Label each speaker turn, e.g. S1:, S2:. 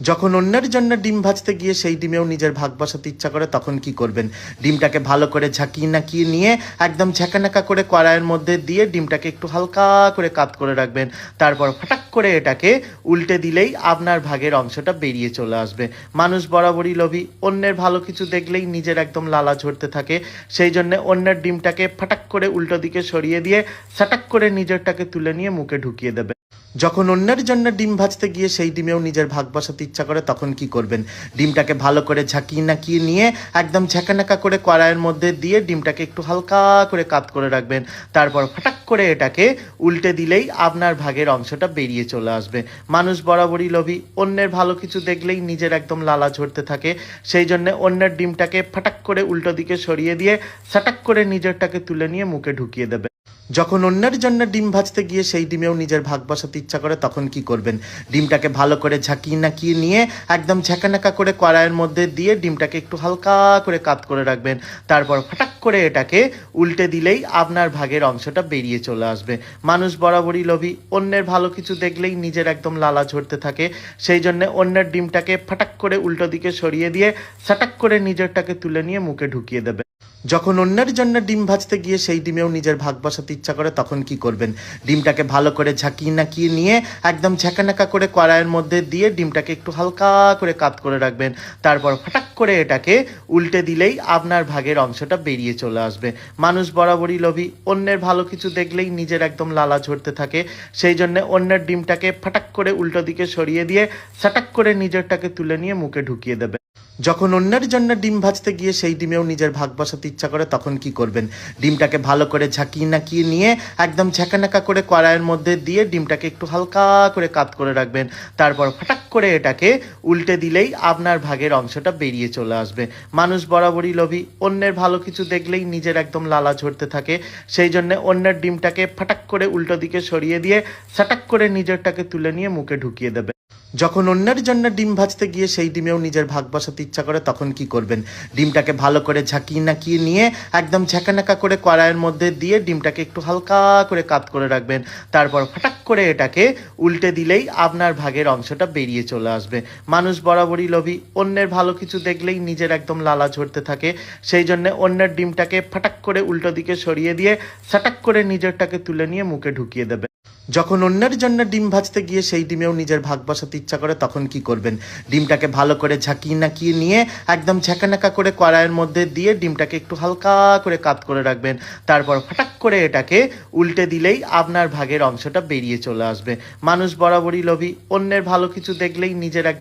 S1: যখন অন্যের জন্য ডিম ভাজতে গিয়ে সেই ডিমেও নিজের ভাগ বসাতে ইচ্ছা করে তখন কি করবেন? ডিমটাকে ভালো করে ঝাঁকিয়ে নাকিয়ে নিয়ে একদম ঝাঁকানাকা করে কড়াইয়ের মধ্যে দিয়ে ডিমটাকে একটু হালকা করে কাত করে রাখবেন। তারপর ফটাক করে এটাকে উল্টে দিলেই আপনার ভাগের অংশটা বেরিয়ে চলে আসবে। মানুষ বরাবরই লোভী, অন্যের ভালো কিছু দেখলেই নিজের একদম লালা ঝরতে থাকে। সেই জন্য অন্যের ডিমটাকে ফটাক করে উল্টো দিকে সরিয়ে দিয়ে সাটাক করে নিজেরটাকে তুলে নিয়ে মুখে ঢুকিয়ে দেবে। যখন অন্যের জন্য ডিম ভাজতে গিয়ে সেই ডিমেও নিজের ভাগ বসাতে ইচ্ছা করে তখন কি করবেন? ডিমটাকে ভালো করে ঝাঁকিয়ে নাকিয়ে নিয়ে একদম ঝাঁকানাকা করে কড়াইয়ের মধ্যে দিয়ে ডিমটাকে একটু হালকা করে কাত করে রাখবেন। তারপর ফটাক করে এটাকে উল্টে দিলেই আপনার ভাগের অংশটা বেরিয়ে চলে আসবে। মানুষ বরাবরই লোভী, অন্যের ভালো কিছু দেখলেই নিজের একদম লালা ঝরতে থাকে। সেই জন্য অন্যের ডিমটাকে ফটাক করে উল্টো দিকে সরিয়ে দিয়ে সাটাক করে নিজেরটাকে তুলে নিয়ে মুখে ঢুকিয়ে দেবে। যখন অন্যের জন্য ডিম ভাজতে গিয়ে সেই ডিমেও নিজের ভাগ বসাতে ইচ্ছা করে তখন কি করবেন? ডিমটাকে ভালো করে ঝাঁকিয়ে নাকিয়ে নিয়ে একদম ঝাঁকানাকা করে কড়াইয়ের মধ্যে দিয়ে ডিমটাকে একটু হালকা করে কাত করে রাখবেন। তারপর ফটাক করে এটাকে উল্টে দিলেই আপনার ভাগের অংশটা বেরিয়ে চলে আসবে। মানুষ বরাবরই লোভী, অন্যের ভালো কিছু দেখলেই নিজের একদম লালা ঝরতে থাকে। সেই জন্য অন্যের ডিমটাকে ফটাক করে উল্টো দিকে সরিয়ে দিয়ে সাটাক করে নিজেরটাকে তুলে নিয়ে মুখে ঢুকিয়ে দেবে। যখন অন্যের জন্য ডিম ভাজতে গিয়ে সেই ডিমেও নিজের ভাগ বসাতে ইচ্ছা করে তখন কি করবেন? ডিমটাকে ভালো করে ঝাঁকিয়ে নাকিয়ে নিয়ে একদম ঝাঁকানাকা করে কড়াইয়ের মধ্যে দিয়ে ডিমটাকে একটু হালকা করে কাত করে রাখবেন। তারপর ফটাক করে এটাকে উল্টে দিলেই আপনার ভাগের অংশটা বেরিয়ে চলে আসবে। মানুষ বরাবরই লোভী, অন্যের ভালো কিছু দেখলেই নিজের একদম লালা ঝরতে থাকে। সেই জন্য অন্যের ডিমটাকে ফটাক করে উল্টো দিকে সরিয়ে দিয়ে সাটাক করে নিজেরটাকে তুলে নিয়ে মুখে ঢুকিয়ে দেবে। যখন অন্যের জন্য ডিম ভাজতে গিয়ে সেই ডিমেও নিজের ভাগ বসাতে ইচ্ছা করে তখন কি করবেন? ডিমটাকে ভালো করে ঝাঁকিয়ে নাকিয়ে নিয়ে একদম ঝাঁকানাকা করে কড়াইয়ের মধ্যে দিয়ে ডিমটাকে একটু হালকা করে কাত করে রাখবেন। তারপর ফটাক করে এটাকে উল্টে দিলেই আপনার ভাগের অংশটা বেরিয়ে চলে আসবে। মানুষ বরাবরই লোভী, অন্যের ভালো কিছু দেখলেই নিজের একদম লালা ঝরতে থাকে। সেই জন্য অন্যের ডিমটাকে ফটাক করে উল্টো দিকে সরিয়ে দিয়ে সাটাক করে নিজেরটাকে তুলে নিয়ে মুখে ঢুকিয়ে দেবে। যখন অন্যের জন্য ডিম ভাজতে গিয়ে সেই ডিমেও নিজের ভাগ বসাতে ইচ্ছা করে তখন কি করবেন? ডিমটাকে ভালো করে ঝাঁকিয়ে নাকিয়ে নিয়ে একদম ঝাঁকানাকা করে কড়াইয়ের মধ্যে দিয়ে ডিমটাকে একটু হালকা করে কাত করে রাখবেন। তারপর ফটাক করে এটাকে উল্টে দিলেই আপনার ভাগের অংশটা বেরিয়ে চলে আসবে। মানুষ বরাবরই লোভী, অন্যের ভালো কিছু দেখলেই নিজের একদম লালা ঝরতে থাকে। সেই জন্য অন্যের ডিমটাকে ফটাক করে উল্টো দিকে সরিয়ে দিয়ে সাটাক করে নিজেরটাকে তুলে নিয়ে মুখে ঢুকিয়ে দেবে। যখন অন্যের জন্য ডিম ভাজতে গিয়ে সেই ডিমেও নিজের ভাগ বসাতে ইচ্ছা করে তখন কি করবেন? ডিমটাকে ভালো করে ঝাঁকিয়ে নাকিয়ে নিয়ে একদম ঝাঁকানাকা করে কড়াইয়ের মধ্যে দিয়ে ডিমটাকে একটু হালকা করে কাত করে রাখবেন। তারপর ফটাক করে এটাকে উল্টে দিলেই আপনার ভাগের অংশটা বেরিয়ে চলে আসবে। মানুষ বরাবরই লোভী, অন্যের ভালো কিছু দেখলেই নিজের